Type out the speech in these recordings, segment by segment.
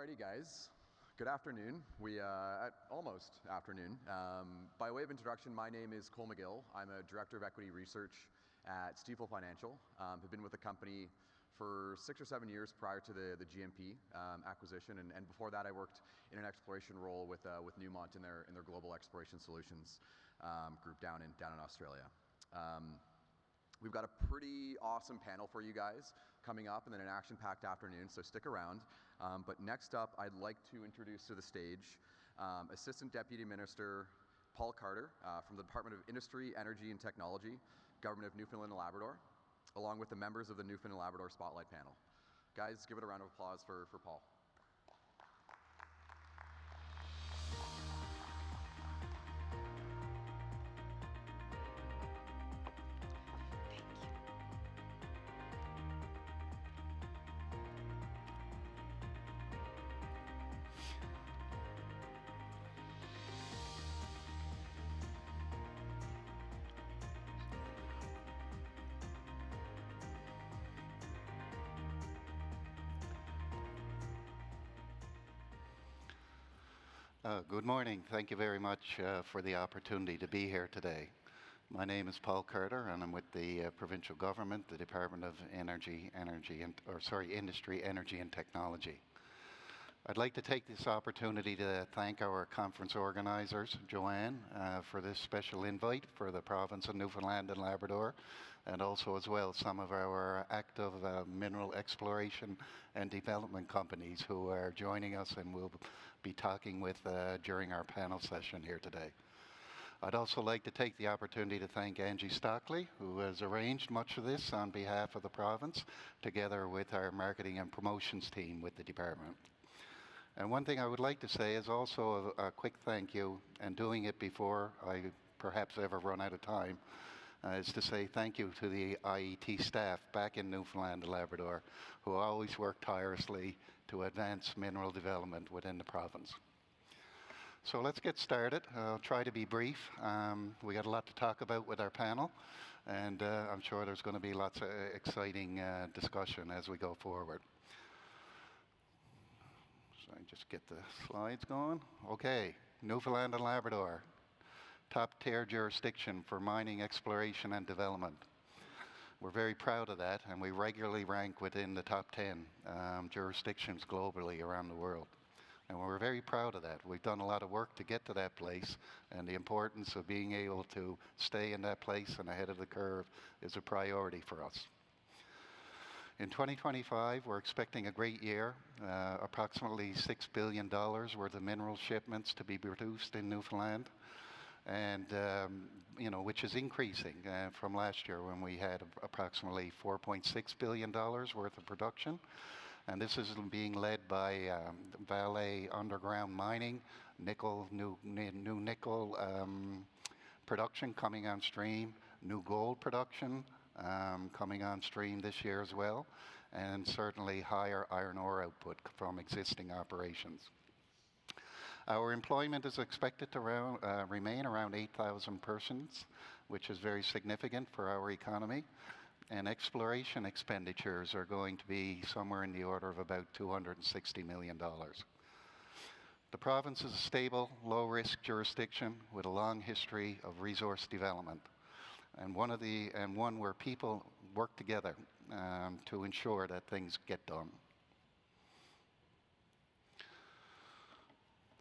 Alrighty, guys. Good afternoon. Almost afternoon. By way of introduction, my name is Cole McGill. I'm a Director of Equity Research at Stifel Financial. I've been with the company for 6 or 7 years prior to the GMP acquisition, and before that I worked in an exploration role with Newmont in their global exploration solutions group down in Australia. We've got a pretty awesome panel for you guys coming up, and then an action-packed afternoon, so stick around. But next up, I'd like to introduce to the stage Assistant Deputy Minister Paul Carter from the Department of Industry, Energy and Technology, Government of Newfoundland and Labrador, along with the members of the Newfoundland Labrador Spotlight panel. Guys, give it a round of applause for Paul. Good morning. Thank you very much for the opportunity to be here today. My name is Paul Carter, and I'm with the provincial government, the Department of Industry, Energy and Technology. I'd like to take this opportunity to thank our conference organizers, Joanne, for this special invite for the province of Newfoundland and Labrador, and also as well some of our active mineral exploration and development companies who are joining us and we'll be talking with during our panel session here today. I'd also like to take the opportunity to thank Angie Stockley, who has arranged much of this on behalf of the province, together with our marketing and promotions team with the department. And one thing I would like to say is also a quick thank you, and doing it before I perhaps ever run out of time, is to say thank you to the IET staff back in Newfoundland and Labrador, who always work tirelessly to advance mineral development within the province. So let's get started. I'll try to be brief. We got a lot to talk about with our panel, and I'm sure there's going to be lots of exciting discussion as we go forward. So I just get the slides going. Okay, Newfoundland and Labrador, top-tier jurisdiction for mining, exploration, and development. We're very proud of that, and we regularly rank within the top 10 jurisdictions globally around the world. And we're very proud of that. We've done a lot of work to get to that place, and the importance of being able to stay in that place and ahead of the curve is a priority for us. In 2025, we're expecting a great year, approximately $6 billion worth of mineral shipments to be produced in Newfoundland, and which is increasing from last year when we had approximately $4.6 billion worth of production. And this is being led by Vale underground mining, new nickel production coming on stream, new gold production coming on stream this year as well, and certainly higher iron ore output from existing operations. Our employment is expected to remain around 8,000 persons, which is very significant for our economy. And exploration expenditures are going to be somewhere in the order of about $260 million. The province is a stable, low-risk jurisdiction with a long history of resource development, and one where people work together to ensure that things get done.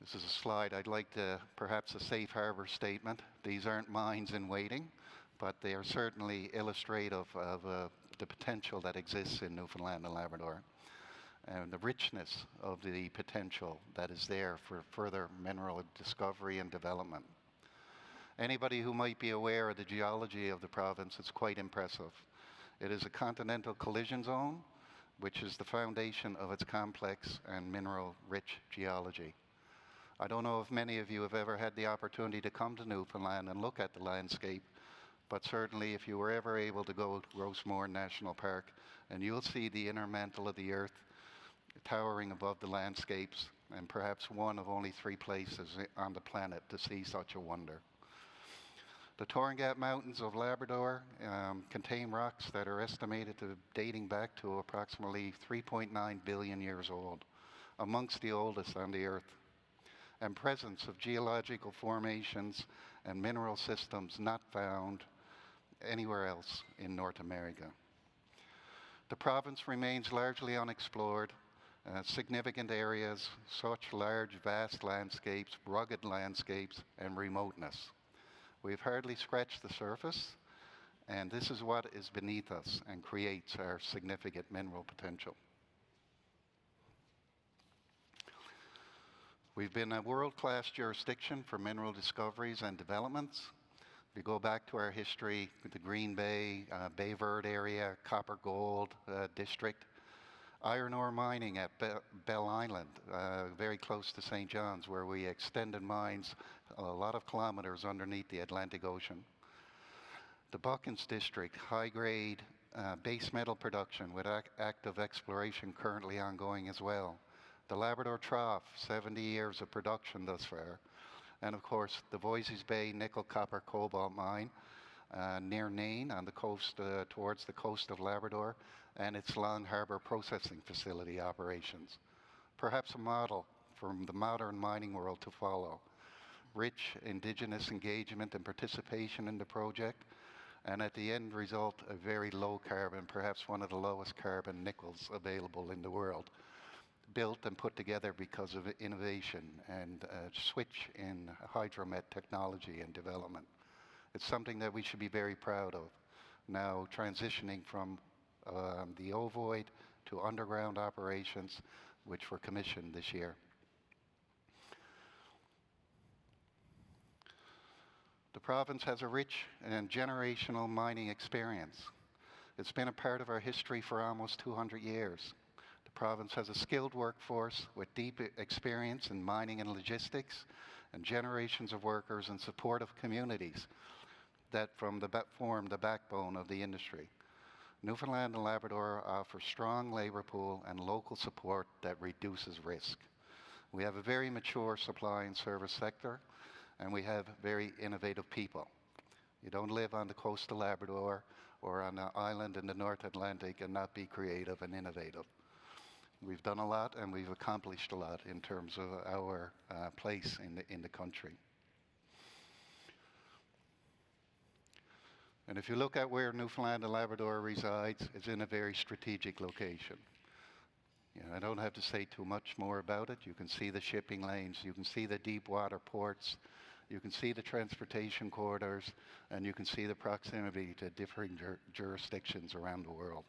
This is a slide I'd like to, perhaps a safe harbor statement. These aren't mines in waiting, but they are certainly illustrative of the potential that exists in Newfoundland and Labrador, and the richness of the potential that is there for further mineral discovery and development. Anybody who might be aware of the geology of the province, it's quite impressive. It is a continental collision zone, which is the foundation of its complex and mineral-rich geology. I don't know if many of you have ever had the opportunity to come to Newfoundland and look at the landscape, but certainly if you were ever able to go to Rosemore National Park, and you'll see the inner mantle of the earth towering above the landscapes, and perhaps one of only 3 places on the planet to see such a wonder. The Torngat Mountains of Labrador contain rocks that are estimated to dating back to approximately 3.9 billion years old, amongst the oldest on the Earth, and presence of geological formations and mineral systems not found anywhere else in North America. The province remains largely unexplored. Significant areas, such large, vast landscapes, rugged landscapes, and remoteness. We've hardly scratched the surface, and this is what is beneath us and creates our significant mineral potential. We've been a world-class jurisdiction for mineral discoveries and developments. If we go back to our history with the Green Bay, Bay Verde area, copper gold district, iron ore mining at Bell Island, very close to St. John's, where we extended mines a lot of kilometers underneath the Atlantic Ocean. The Buckens district, high-grade base metal production with active exploration currently ongoing as well. The Labrador Trough, 70 years of production thus far. And of course, the Voisey's Bay nickel, copper, cobalt mine near Nain on the coast, towards the coast of Labrador, and its Long Harbour processing facility operations. Perhaps a model from the modern mining world to follow. Rich Indigenous engagement and participation in the project, and at the end result, a very low carbon, perhaps one of the lowest carbon nickels available in the world, built and put together because of innovation and a switch in hydromet technology and development. It's something that we should be very proud of. Now transitioning from the ovoid to underground operations, which were commissioned this year. The province has a rich and generational mining experience. It's been a part of our history for almost 200 years. The province has a skilled workforce with deep experience in mining and logistics, and generations of workers and supportive communities that form the backbone of the industry. Newfoundland and Labrador offer strong labor pool and local support that reduces risk. We have a very mature supply and service sector, and we have very innovative people. You don't live on the coast of Labrador or on an island in the North Atlantic and not be creative and innovative. We've done a lot and we've accomplished a lot in terms of our place in the country. And if you look at where Newfoundland and Labrador resides, it's in a very strategic location. You know, I don't have to say too much more about it. You can see the shipping lanes, you can see the deep water ports, you can see the transportation corridors, and you can see the proximity to different jurisdictions around the world.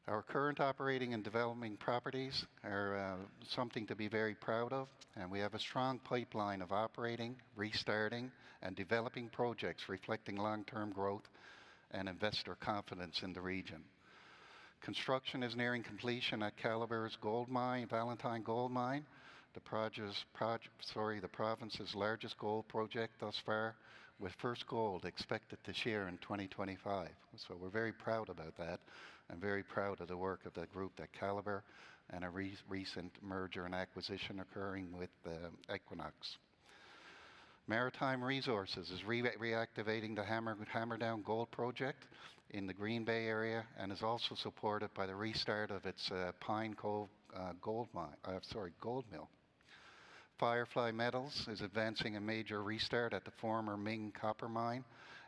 Our current operating and developing properties are something to be very proud of, and we have a strong pipeline of operating, restarting, and developing projects reflecting long-term growth and investor confidence in the region. Construction is nearing completion at Calibre's gold mine, Valentine Gold Mine, the province's largest gold project thus far, with first gold expected this year in 2025. So we're very proud about that. I'm very proud of the work of the group at Calibre and a recent merger and acquisition occurring with Equinox. Maritime Resources is reactivating the Hammerdown Gold Project in the Green Bay area and is also supported by the restart of its Pine Cove gold mill. Firefly Metals is advancing a major restart at the former Ming copper mine,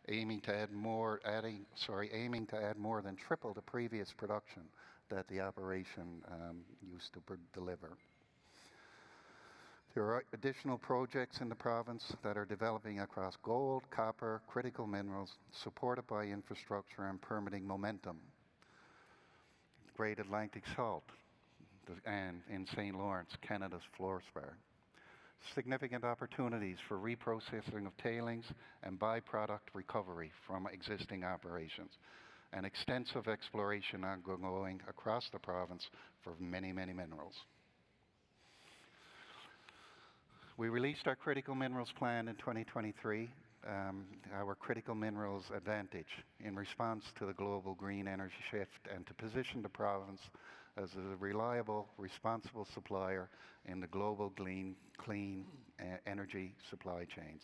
aiming to add more than triple the previous production that the operation used to deliver. There are additional projects in the province that are developing across gold, copper, critical minerals, supported by infrastructure and permitting momentum. Great Atlantic Salt, and in St. Lawrence, Canada's fluorspar. Significant opportunities for reprocessing of tailings and byproduct recovery from existing operations, and extensive exploration ongoing across the province for many, many minerals. We released our critical minerals plan in 2023, our critical minerals advantage, in response to the global green energy shift and to position the province as a reliable, responsible supplier in the global clean energy supply chains.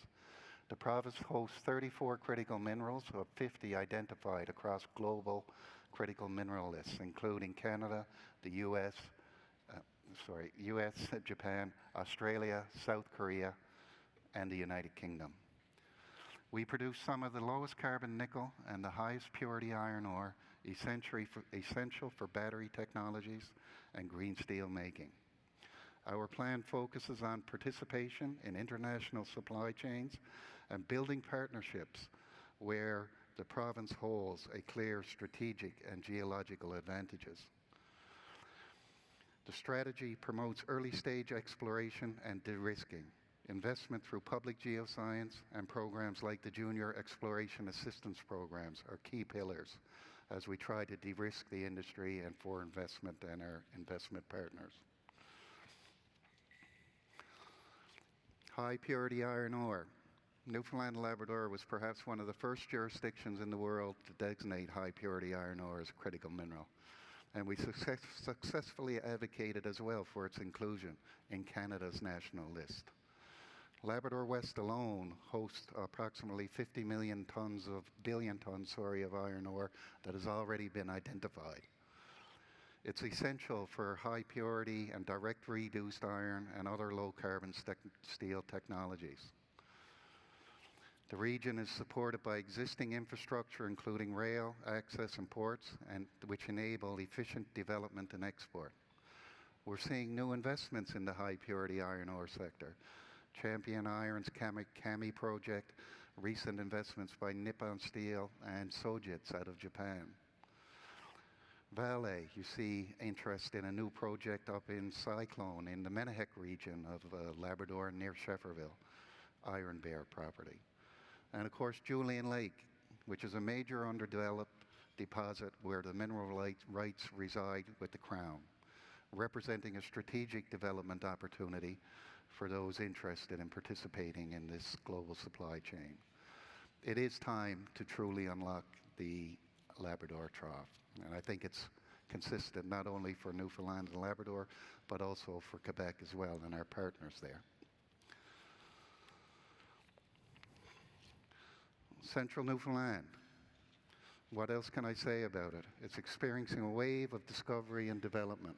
The province hosts 34 critical minerals, of 50 identified across global critical mineral lists, including Canada, the US, Japan, Australia, South Korea, and the United Kingdom. We produce some of the lowest carbon nickel and the highest purity iron ore, essential for battery technologies and green steel making. Our plan focuses on participation in international supply chains and building partnerships where the province holds a clear strategic and geological advantages. The strategy promotes early-stage exploration and de-risking. Investment through public geoscience and programs like the Junior Exploration Assistance Programs are key pillars as we try to de-risk the industry and for investment and our investment partners. High purity iron ore. Newfoundland Labrador was perhaps one of the first jurisdictions in the world to designate high purity iron ore as a critical mineral. And we successfully advocated as well for its inclusion in Canada's national list. Labrador West alone hosts approximately 50 billion tons of iron ore that has already been identified. It's essential for high purity and direct reduced iron and other low carbon steel technologies. The region is supported by existing infrastructure, including rail, access, and ports, which enable efficient development and export. We're seeing new investments in the high purity iron ore sector. Champion Iron's Kami project, recent investments by Nippon Steel and Sojitz out of Japan. Vale, you see interest in a new project up in Cyclone in the Menehek region of Labrador near Shefferville, Iron Bear property. And of course, Julian Lake, which is a major underdeveloped deposit where the mineral rights reside with the Crown, representing a strategic development opportunity for those interested in participating in this global supply chain. It is time to truly unlock the Labrador Trough. And I think it's consistent not only for Newfoundland and Labrador, but also for Quebec as well and our partners there. Central Newfoundland. What else can I say about it? It's experiencing a wave of discovery and development.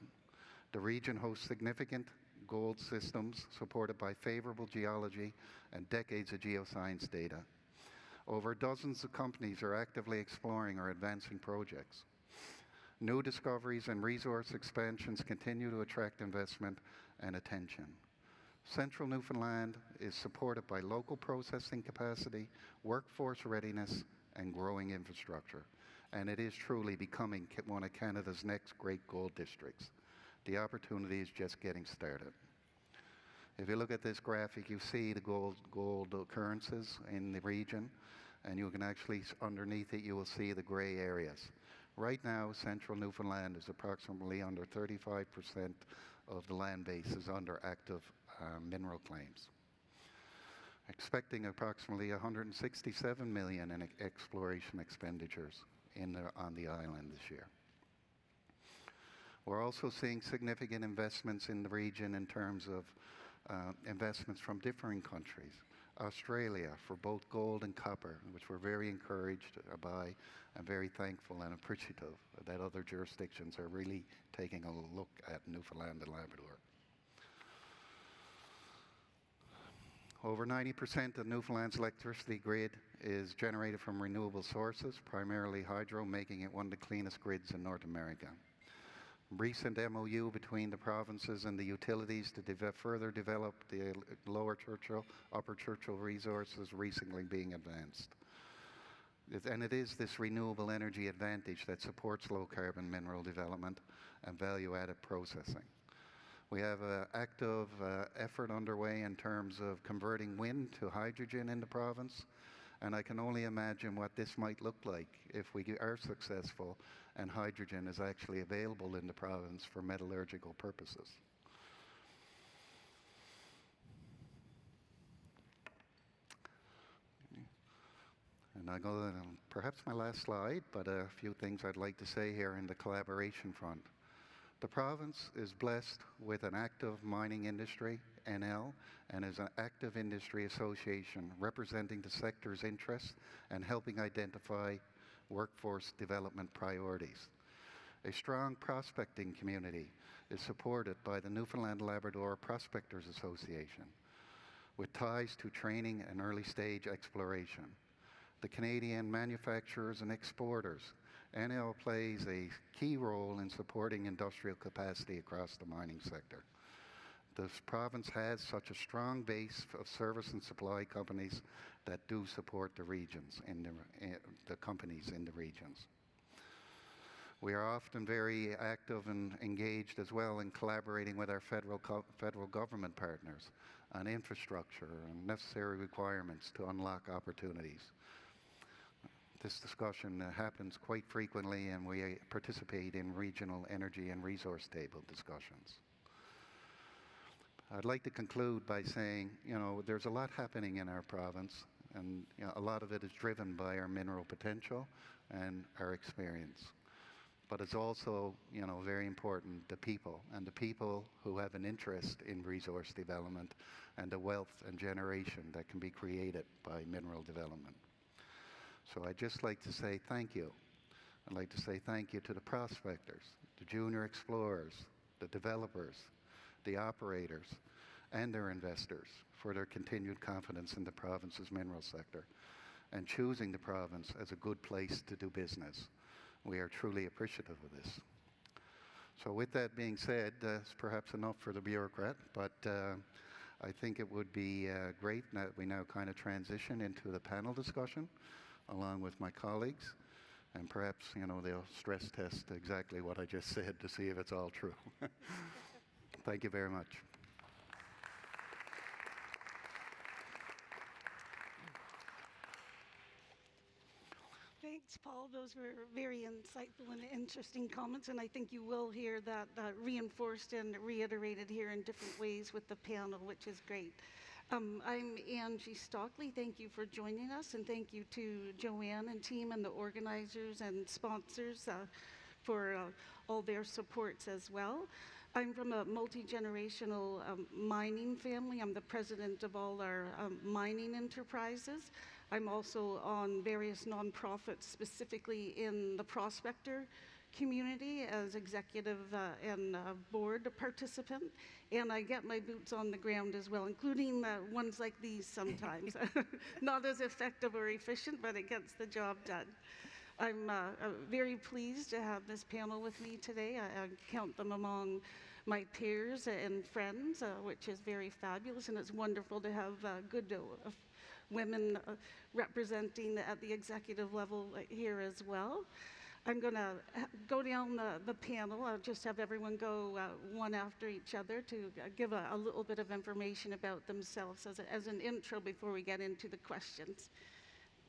The region hosts significant gold systems supported by favorable geology and decades of geoscience data. Over dozens of companies are actively exploring or advancing projects. New discoveries and resource expansions continue to attract investment and attention. Central Newfoundland is supported by local processing capacity, workforce readiness, and growing infrastructure. And it is truly becoming one of Canada's next great gold districts. The opportunity is just getting started. If you look at this graphic, you see the gold occurrences in the region, and you can actually, underneath it, you will see the gray areas. Right now, Central Newfoundland is approximately under 35% of the land base is under active mineral claims. Expecting approximately $167 million in exploration expenditures on the island this year. We're also seeing significant investments in the region in terms of investments from differing countries. Australia for both gold and copper, which we're very encouraged by and very thankful and appreciative that other jurisdictions are really taking a look at Newfoundland and Labrador. Over 90% of Newfoundland's electricity grid is generated from renewable sources, primarily hydro, making it one of the cleanest grids in North America. Recent MOU between the provinces and the utilities to further develop the Lower Churchill, Upper Churchill resources recently being advanced. And it is this renewable energy advantage that supports low carbon mineral development and value-added processing. We have an active effort underway in terms of converting wind to hydrogen in the province, and I can only imagine what this might look like if we are successful and hydrogen is actually available in the province for metallurgical purposes. And I go, perhaps my last slide, but a few things I'd like to say here in the collaboration front. The province is blessed with an active mining industry NL and is an active industry association representing the sector's interests and helping identify workforce development priorities. A strong prospecting community is supported by the Newfoundland Labrador Prospectors Association, with ties to training and early stage exploration. The Canadian manufacturers and exporters, NL plays a key role in supporting industrial capacity across the mining sector. This province has such a strong base of service and supply companies that do support the regions, the companies in the regions. We are often very active and engaged as well in collaborating with our federal government partners on infrastructure and necessary requirements to unlock opportunities. This discussion happens quite frequently, and we participate in regional energy and resource table discussions. I'd like to conclude by saying, there's a lot happening in our province, and a lot of it is driven by our mineral potential and our experience. But it's also, very important, the people who have an interest in resource development and the wealth and generation that can be created by mineral development. So I'd just like to say thank you. I'd like to say thank you to the prospectors, the junior explorers, the developers, the operators, and their investors for their continued confidence in the province's mineral sector and choosing the province as a good place to do business. We are truly appreciative of this. So with that being said, that's perhaps enough for the bureaucrat, but I think it would be great that we now kind of transition into the panel discussion along with my colleagues, and perhaps, they'll stress test exactly what I just said to see if it's all true. Thank you very much. Thanks, Paul. Those were very insightful and interesting comments, and I think you will hear that reinforced and reiterated here in different ways with the panel, which is great. I'm Angie Stockley. Thank you for joining us, and thank you to Joanne and team and the organizers and sponsors for all their supports as well. I'm from a multi-generational mining family. I'm the president of all our mining enterprises. I'm also on various nonprofits, specifically in the prospector community as executive and board participant. And I get my boots on the ground as well, including ones like these sometimes. Not as effective or efficient, but it gets the job done. I'm very pleased to have this panel with me today. I count them among my peers and friends, which is very fabulous, and it's wonderful to have good women representing at the executive level here as well. I'm going to go down the panel. I'll just have everyone go one after each other to give a little bit of information about themselves as an intro before we get into the questions.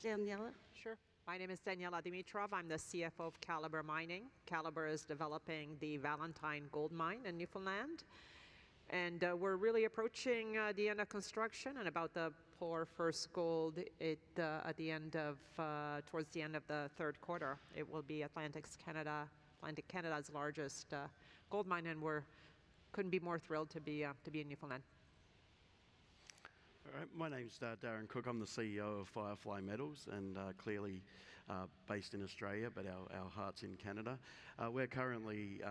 Daniella? Sure. My name is Daniella Dimitrov. I'm the CFO of Calibre Mining. Calibre is developing the Valentine gold mine in Newfoundland. And we're really approaching the end of construction and about to pour first gold at the end of, towards the end of the third quarter. It will be Atlantic Canada's largest gold mine, and couldn't be more thrilled to be in Newfoundland. All right, my name's Darren Cooke. I'm the CEO of Firefly Metals, and clearly based in Australia, but our heart's in Canada. We're currently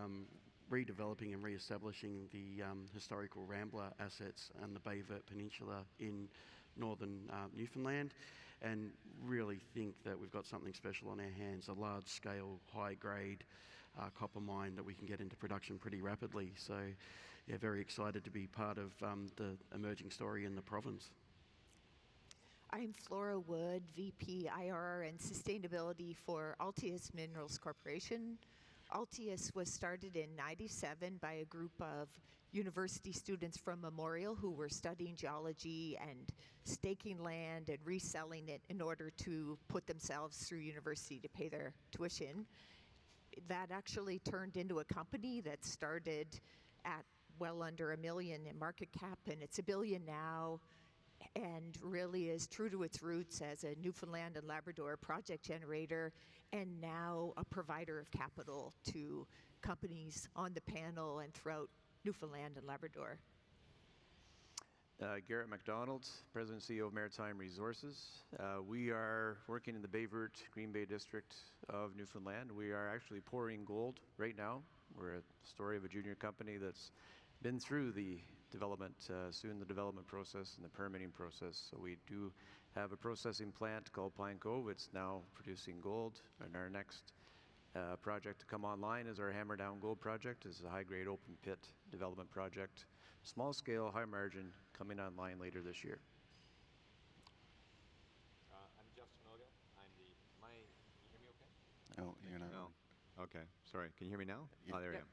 redeveloping and re-establishing the historical Rambler assets on the Bay Verte Peninsula in northern Newfoundland, and really think that we've got something special on our hands, a large-scale, high-grade copper mine that we can get into production pretty rapidly. So, yeah, very excited to be part of the emerging story in the province. I'm Flora Wood, VP IR and Sustainability for Altius Minerals Corporation. Altius was started in '97 by a group of university students from Memorial who were studying geology and staking land and reselling it in order to put themselves through university to pay their tuition. That actually turned into a company that started at well under $1 million in market cap, and it's $1 billion now, and really is true to its roots as a Newfoundland and Labrador project generator, and now a provider of capital to companies on the panel and throughout Newfoundland and Labrador. Garett Macdonald, President and CEO of Maritime Resources. We are working in the Bayvert Green Bay District of Newfoundland. We are actually pouring gold right now. We're a story of a junior company that's been through the development, soon the development process and the permitting process. So we do have a processing plant called Pine Cove. It's now producing gold, and our next project to come online is our Hammer Down Gold project. It's a high-grade open pit development project. Small scale, high margin, coming online later this year. I'm Justin Oga. Can you hear me okay? No, you're not. No. Okay, sorry. Can you hear me now? Yeah. Oh, there we go.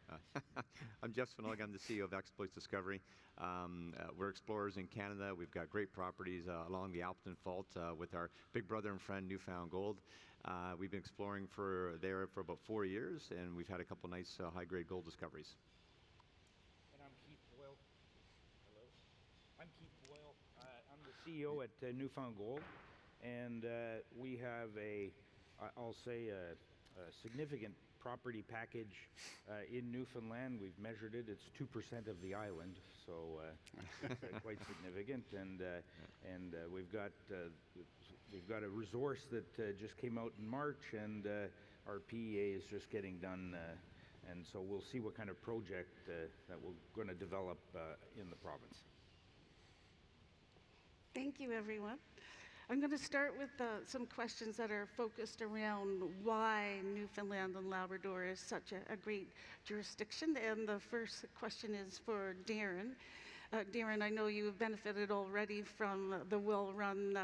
I'm Justin Oga. I'm the CEO of Exploits Discovery. We're explorers in Canada. We've got great properties along the Alpine Fault with our big brother and friend, Newfound Gold. We've been exploring there for about 4 years, and we've had a couple nice high-grade gold discoveries. I'm Keith Boyle. I'm the CEO at Newfound Gold, and we have I'll say a significant property package in Newfoundland. We've measured it. It's 2% of the island, so quite significant. And we've got a resource that just came out in March, and our PEA is just getting done. And so we'll see what kind of project that we're going to develop in the province. Thank you, everyone. I'm going to start with some questions that are focused around why Newfoundland and Labrador is such a great jurisdiction. And the first question is for Darren. Darren, I know you have benefited already from the well-run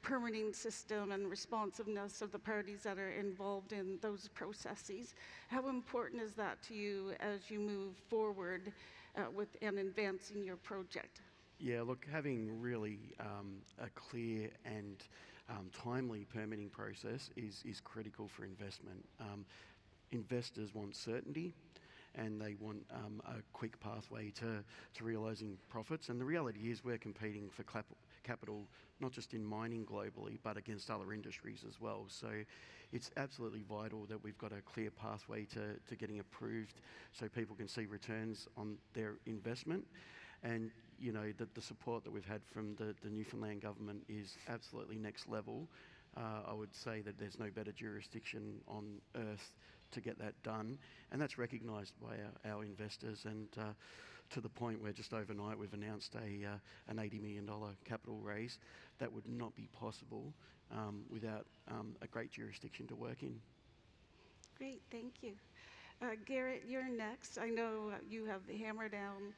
permitting system and responsiveness of the parties that are involved in those processes. How important is that to you as you move forward with and advancing your project? Yeah, look, having really a clear and timely permitting process is critical for investment. Investors want certainty, and they want a quick pathway to realising profits. And the reality is we're competing for capital, not just in mining globally, but against other industries as well. So it's absolutely vital that we've got a clear pathway to getting approved so people can see returns on their investment. And you know, the support that we've had from the Newfoundland government is absolutely next level. I would say that there's no better jurisdiction on earth to get that done, and that's recognised by our investors. And to the point where just overnight we've announced an $80 million capital raise. That would not be possible without a great jurisdiction to work in. Great, thank you. Garett, you're next. I know you have the Hammer Down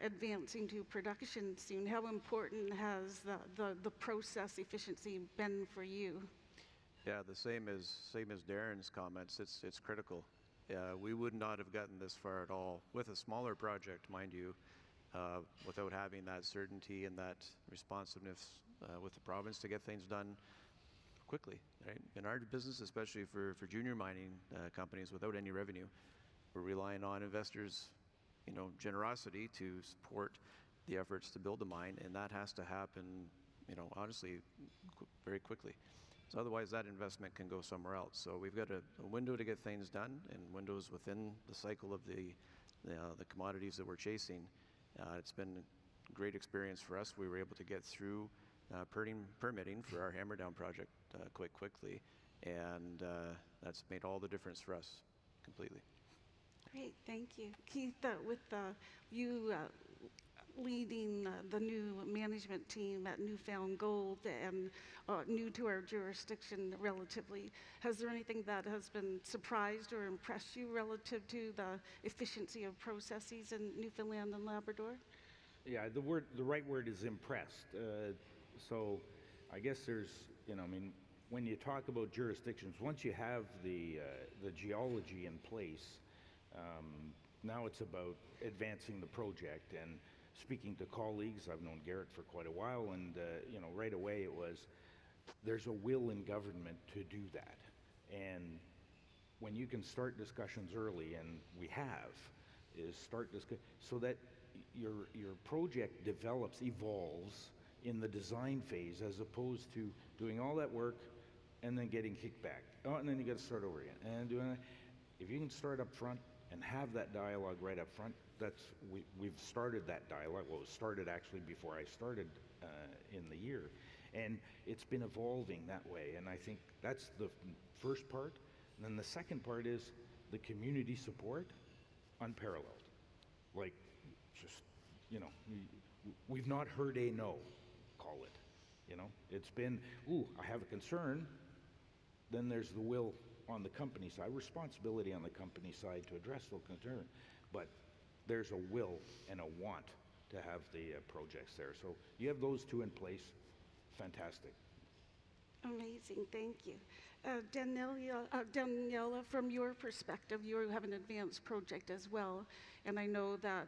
advancing to production soon. How important has the process efficiency been for you? Yeah, the same as Darren's comments. It's critical. We would not have gotten this far at all with a smaller project, mind you, without having that certainty and that responsiveness with the province to get things done quickly. Right? In our business, especially for junior mining companies without any revenue, we're relying on investors' generosity to support the efforts to build the mine, and that has to happen, honestly, very quickly. So otherwise, that investment can go somewhere else. So we've got a window to get things done, and windows within the cycle of the commodities that we're chasing. It's been a great experience for us. We were able to get through permitting for our Hammer Down project quite quickly, and that's made all the difference for us completely. Great, thank you. Keith, with you leading the new management team at Newfound Gold and new to our jurisdiction relatively, has there anything that has been surprised or impressed you relative to the efficiency of processes in Newfoundland and Labrador? Yeah, the right word is impressed. So I guess there's, when you talk about jurisdictions, once you have the geology in place, now it's about advancing the project and speaking to colleagues. I've known Garett for quite a while, and right away it was, there's a will in government to do that. And when you can start discussions early, and we have, is start so that your project develops, evolves in the design phase, as opposed to doing all that work and then getting kicked back. Oh, and then you got to start over again. And doing that. If you can start up front, and have that dialogue right up front. We've started that dialogue. Well, it started actually before I started in the year. And it's been evolving that way. And I think that's the first part. And then the second part is the community support, unparalleled. Like, just, you know, we've not heard a no, call it. You know, it's been, ooh, I have a concern. Then there's the will on the company side, responsibility on the company side to address the concern. But there's a will and a want to have the projects there. So you have those two in place. Fantastic. Amazing, thank you. Daniella, from your perspective, you have an advanced project as well, and I know that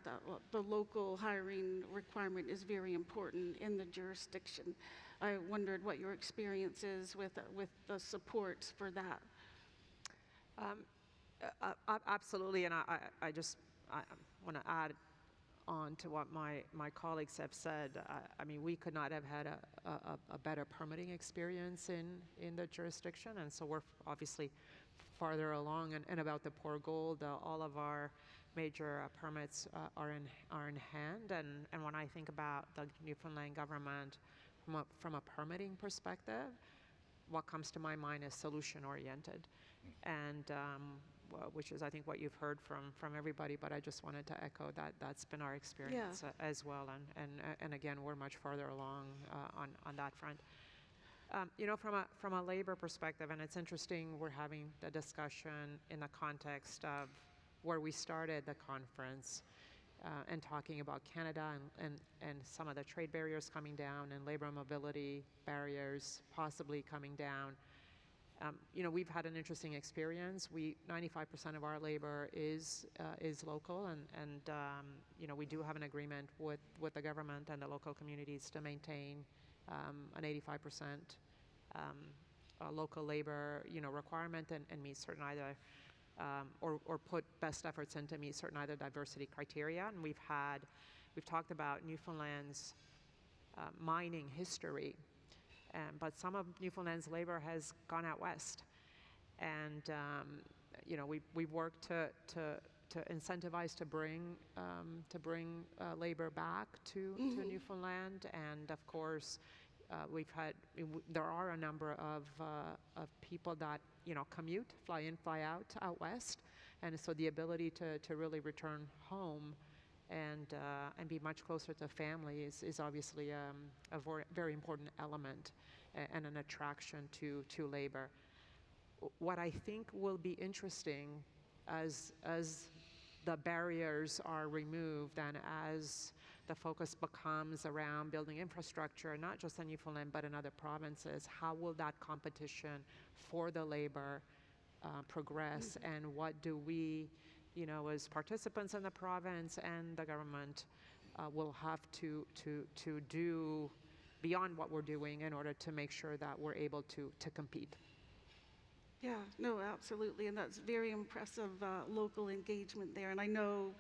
the local hiring requirement is very important in the jurisdiction. I wondered what your experience is with the support for that. Absolutely, and I want to add on to what my colleagues have said. I mean, we could not have had a better permitting experience in the jurisdiction, and so we're obviously farther along. And about the Pour Gold, all of our major permits are in hand. And when I think about the Newfoundland government from a permitting perspective, what comes to my mind is solution-oriented, and which is, I think, what you've heard from everybody, but I just wanted to echo that that's been our experience as well, and again, we're much farther along on that front. You know, from a labor perspective, and it's interesting, we're having the discussion in the context of where we started the conference, and talking about Canada and some of the trade barriers coming down and labor mobility barriers possibly coming down. You know, we've had an interesting experience. 95% of our labor is local, and you know, we do have an agreement with the government and the local communities to maintain an 85% local labor, you know, requirement and meet certain either or put best efforts in to meet certain either diversity criteria. And we've talked about Newfoundland's mining history. But some of Newfoundland's labor has gone out west, and you know, we've worked to incentivize to bring labor back to Newfoundland, and of course, there are a number of people that, you know, commute, fly in, fly out west, and so the ability to really return home and be much closer to family is obviously a very important element and an attraction to labor. What I think will be interesting as the barriers are removed and as the focus becomes around building infrastructure, not just in Newfoundland but in other provinces, how will that competition for the labor progress, and what do we, you know, as participants in the province and the government will have to do beyond what we're doing in order to make sure that we're able to compete. Yeah, no, absolutely, and that's very impressive local engagement there. And I know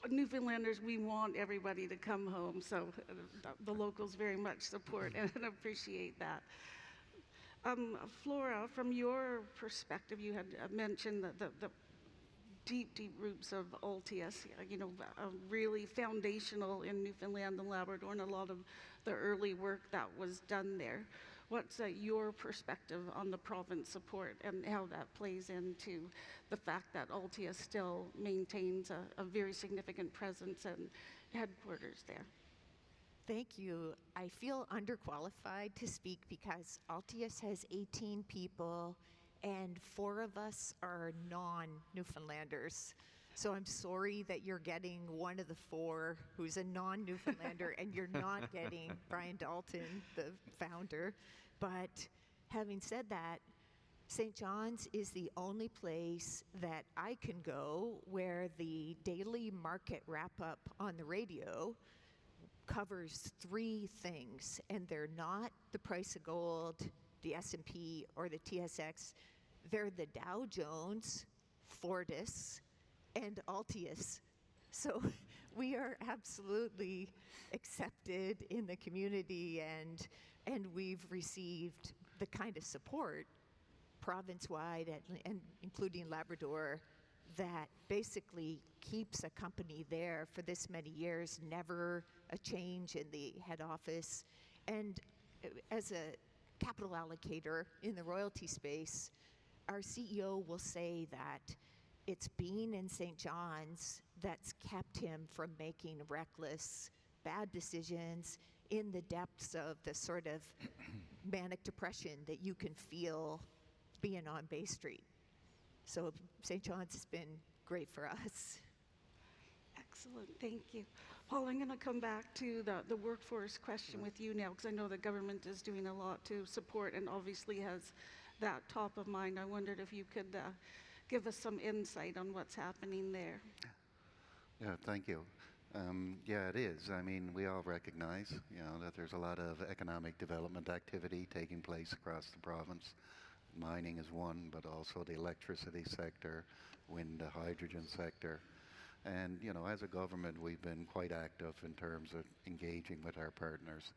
Newfoundlanders, we want everybody to come home, so the locals very much support and appreciate that. Flora, from your perspective, you had mentioned the deep roots of Altius, you know, really foundational in Newfoundland and Labrador, and a lot of the early work that was done there. What's your perspective on the province support and how that plays into the fact that Altius still maintains a very significant presence and headquarters there? Thank you. I feel underqualified to speak because Altius has 18 people and 4 of us are non-Newfoundlanders. So I'm sorry that you're getting one of the 4 who's a non-Newfoundlander and you're not getting Brian Dalton, the founder. But having said that, St. John's is the only place that I can go where the daily market wrap-up on the radio covers 3 things, and they're not the price of gold, the S&P, or the TSX. They're the Dow Jones, Fortis, and Altius. So we are absolutely accepted in the community, and we've received the kind of support province-wide and including Labrador that basically keeps a company there for this many years, never a change in the head office. And as a capital allocator in the royalty space, our CEO will say that it's being in St. John's that's kept him from making reckless, bad decisions in the depths of the sort of manic depression that you can feel being on Bay Street. So St. John's has been great for us. Excellent, thank you. Paul, I'm going to come back to the workforce question with you now, because I know the government is doing a lot to support and obviously has that top of mind. I wondered if you could give us some insight on what's happening there. Yeah, thank you. Yeah, it is. I mean, we all recognize, that there's a lot of economic development activity taking place across the province. Mining is one, but also the electricity sector, wind, the hydrogen sector. And, as a government, we've been quite active in terms of engaging with our partners,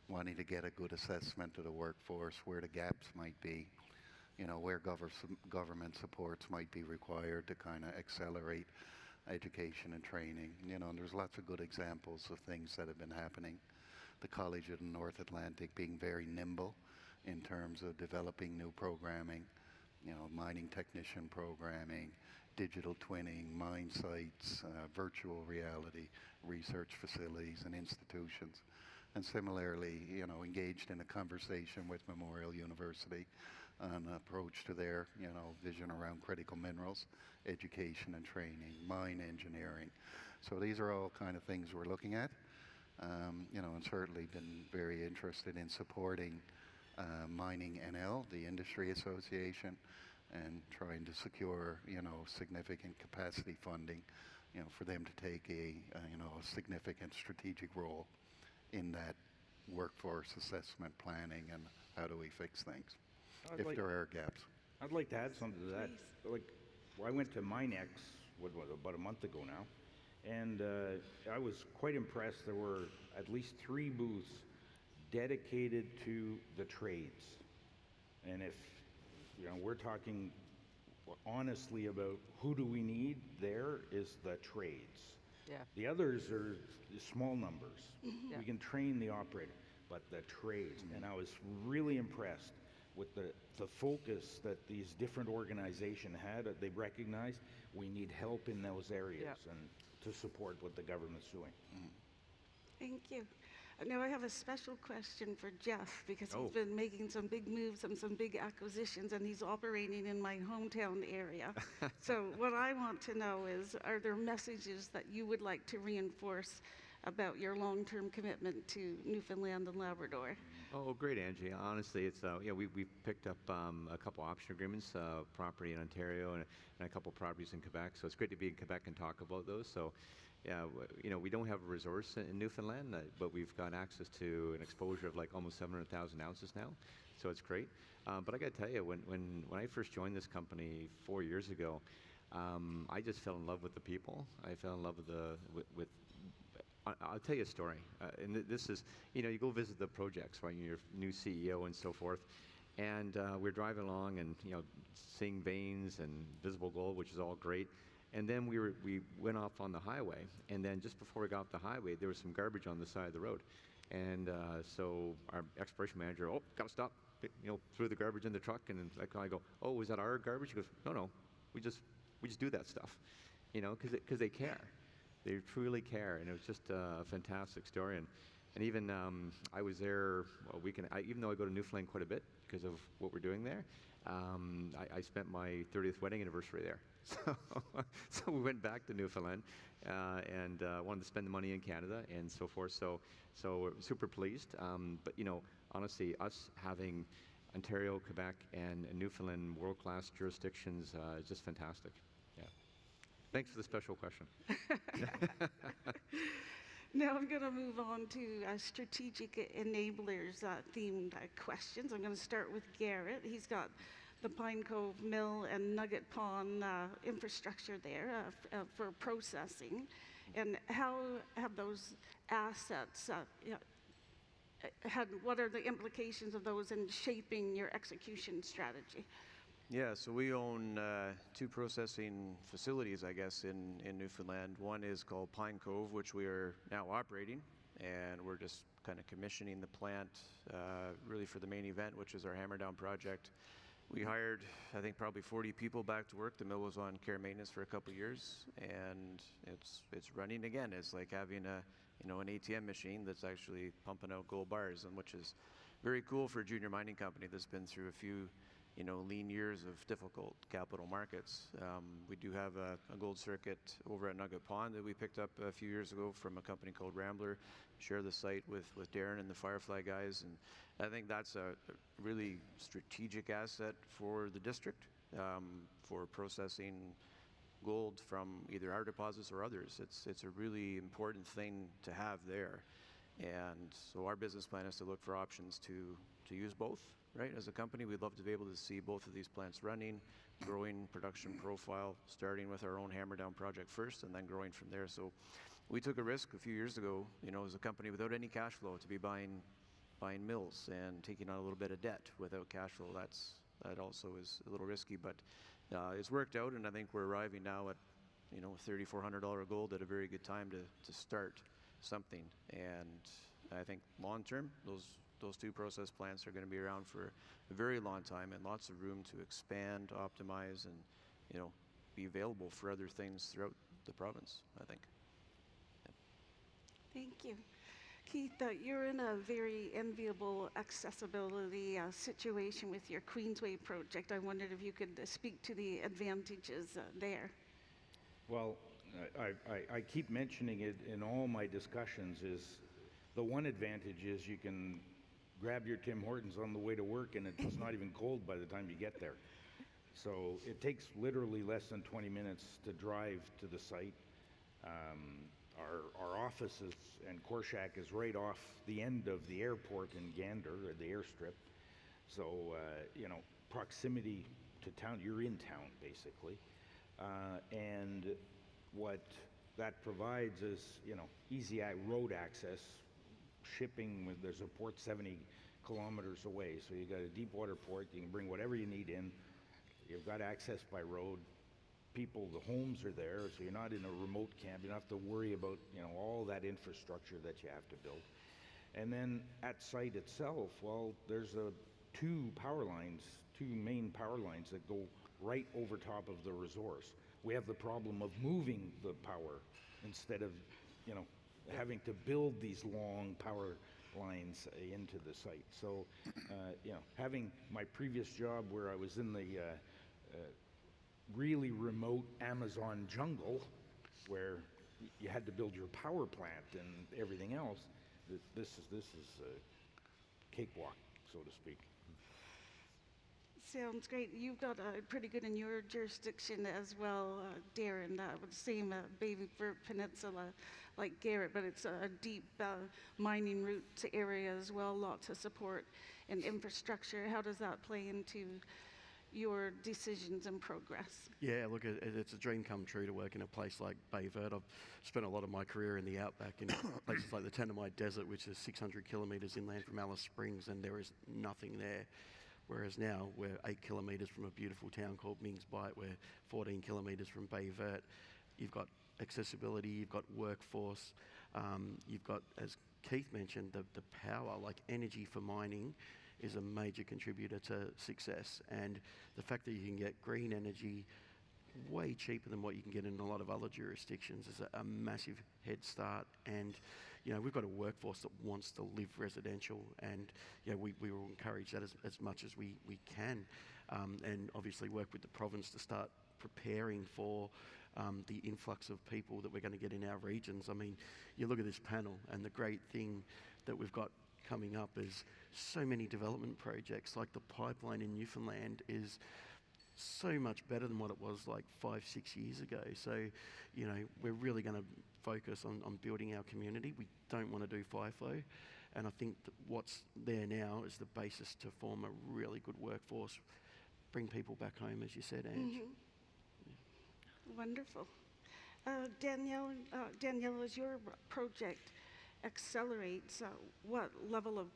wanting to get a good assessment of the workforce, where the gaps might be, where government supports might be required to kind of accelerate education and training. And there's lots of good examples of things that have been happening. The College of the North Atlantic being very nimble in terms of developing new programming, mining technician programming, digital twinning, mine sites, virtual reality, research facilities and institutions. And similarly, engaged in a conversation with Memorial University on an approach to their, vision around critical minerals, education and training, mine engineering. So these are all kind of things we're looking at, and certainly been very interested in supporting Mining NL, the industry association, and trying to secure, significant capacity funding, for them to take a significant strategic role in that workforce assessment planning and how do we fix things, if there are gaps. I'd like to add something to that. I went to Minex about a month ago now, and I was quite impressed. There were at least 3 booths dedicated to the trades. And if we're talking honestly about who do we need, there is the trades. Yeah. The others are small numbers. Yeah. We can train the operator, but the trades. And I was really impressed with the focus that these different organizations had. They recognized we need help in those areas and to support what the government's doing. Thank you. Now I have a special question for Jeff, because he's been making some big moves and some big acquisitions, and he's operating in my hometown area. So what I want to know is, are there messages that you would like to reinforce about your long-term commitment to Newfoundland and Labrador? Oh, great, Angie. Honestly, it's we've picked up a couple option agreements, property in Ontario and a couple properties in Quebec. So it's great to be in Quebec and talk about those. So, yeah, we don't have a resource in Newfoundland, but we've got access to an exposure of like almost 700,000 ounces now. So it's great. But I got to tell you, when I first joined this company 4 years ago, I just fell in love with the people. I fell in love with I'll tell you a story, and this is, you go visit the projects, right? You're new CEO and so forth, and we're driving along and seeing veins and visible gold, which is all great. And then we went off on the highway, and then just before we got off the highway, there was some garbage on the side of the road, and so our exploration manager, gotta stop, threw the garbage in the truck, and I go, oh, was that our garbage? He goes, no, we just do that stuff, because they care. They truly care, and it was just a fantastic story. And even I was there a week, and even though I go to Newfoundland quite a bit because of what we're doing there, I spent my 30th wedding anniversary there. So we went back to Newfoundland and wanted to spend the money in Canada and so forth. So we're super pleased. But honestly, us having Ontario, Quebec, and Newfoundland world-class jurisdictions is just fantastic. Yeah. Thanks for the special question. Now I'm going to move on to strategic enablers themed questions. I'm going to start with Garett. He's got the Pine Cove Mill and Nugget Pond infrastructure there for processing. And how have those assets, what are the implications of those in shaping your execution strategy? Yeah, so we own two processing facilities, I guess, in Newfoundland. One is called Pine Cove, which we are now operating, and we're just kind of commissioning the plant really for the main event, which is our Hammer Down project. We hired, I think, probably 40 people back to work. The mill was on care and maintenance for a couple of years, and it's running again. It's like having an ATM machine that's actually pumping out gold bars, and which is very cool for a junior mining company that's been through a few lean years of difficult capital markets. We do have a gold circuit over at Nugget Pond that we picked up a few years ago from a company called Rambler. Share the site with Darren and the Firefly guys, and I think that's a really strategic asset for the district for processing gold from either our deposits or others. It's a really important thing to have there, and so our business plan is to look for options to use both. Right, as a company, we'd love to be able to see both of these plants running, growing production profile, starting with our own Hammer Down project first, and then growing from there. So we took a risk a few years ago, as a company without any cash flow, to be buying mills and taking on a little bit of debt without cash flow. That also is a little risky, but it's worked out, and I think we're arriving now at $3,400 gold at a very good time to start something. And I think long term, those two process plants are going to be around for a very long time, and lots of room to expand, optimize, and be available for other things throughout the province, I think. Yeah. Thank you. Keith, you're in a very enviable accessibility situation with your Queensway project. I wondered if you could speak to the advantages there. Well, I keep mentioning it in all my discussions. Is the one advantage is you can grab your Tim Hortons on the way to work, and it's not even cold by the time you get there. So it takes literally less than 20 minutes to drive to the site. Our offices and Korshak is right off the end of the airport in Gander, or the airstrip. So, proximity to town, you're in town basically. And what that provides is, easy road access. Shipping, there's a port 70 kilometers away, so you got a deep water port. You can bring whatever you need in. You've got access by road. People, the homes are there, so you're not in a remote camp. You don't have to worry about all that infrastructure that you have to build. And then at site itself, well, there's two main power lines that go right over top of the resource. We have the problem of moving the power instead of having to build these long power lines into the site. So, having my previous job where I was in the really remote Amazon jungle, where you had to build your power plant and everything else, this is a cakewalk, so to speak. Sounds great. You've got pretty good in your jurisdiction as well, Darren. That would seem a Baby Vert Peninsula like Garett, but it's a deep mining route area as well, lots of support and infrastructure. How does that play into your decisions and progress? Yeah, look, it's a dream come true to work in a place like Baby Vert. I've spent a lot of my career in the outback in places like the Tanami Desert, which is 600 kilometres inland from Alice Springs, and there is nothing there. Whereas now we're 8 kilometres from a beautiful town called Mings Bight. We're 14 kilometres from Baby Vert. You've got accessibility, you've got workforce, you've got, as Keith mentioned, the power. Like, energy for mining is a major contributor to success, and the fact that you can get green energy way cheaper than what you can get in a lot of other jurisdictions is a massive head start. And we've got a workforce that wants to live residential, and we will encourage that as much as we can, and obviously work with the province to start preparing for the influx of people that we're going to get in our regions. I mean, you look at this panel, and the great thing that we've got coming up is so many development projects. Like, the pipeline in Newfoundland is so much better than what it was like 5-6 years ago. So, we're really going to focus on building our community. We don't want to do FIFO, and I think that what's there now is the basis to form a really good workforce, bring people back home, as you said, Ange. Mm-hmm. Wonderful. Danielle is your project, accelerates, what level of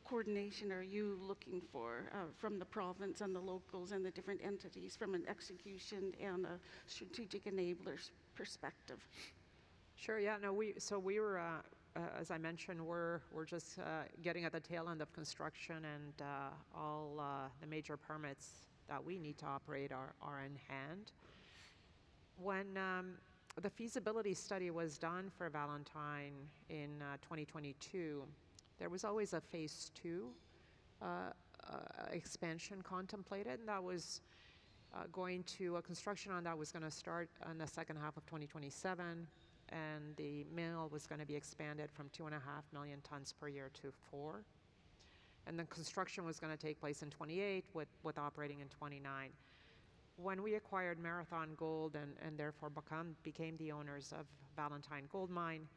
coordination are you looking for from the province and the locals and the different entities from an execution and a strategic enablers perspective? Sure. Yeah. No. We were, as I mentioned, we're just getting at the tail end of construction, and all the major permits that we need to operate are in hand. When the feasibility study was done for Valentine in 2022, there was always a phase 2 expansion contemplated, and that was construction on that was going to start in the second half of 2027, and the mill was going to be expanded from 2.5 million tons per year to 4. And then construction was going to take place in 28 with operating in 29. When we acquired Marathon Gold and therefore became the owners of Valentine Gold Mine,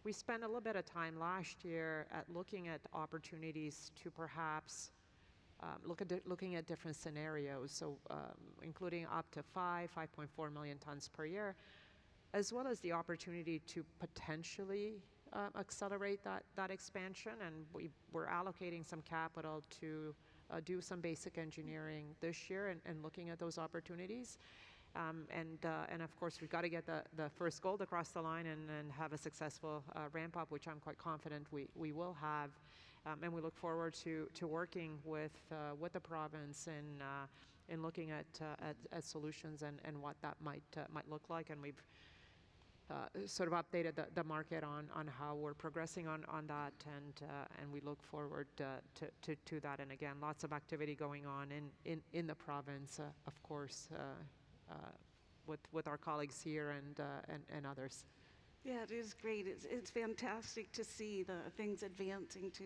we spent a little bit of time last year at looking at opportunities to perhaps looking at different scenarios, so including up to 5.4 million tons per year, as well as the opportunity to potentially accelerate that expansion. And we're allocating some capital to do some basic engineering this year and looking at those opportunities. And of course, we've got to get the first gold across the line and have a successful ramp up, which I'm quite confident we will have. And we look forward to working with the province in looking at solutions and what that might look like. And we've sort of updated the market on how we're progressing on that, and we look forward to that. And again, lots of activity going on in the province, of course, with our colleagues here and others. Yeah, it is great. It's fantastic to see the things advancing to,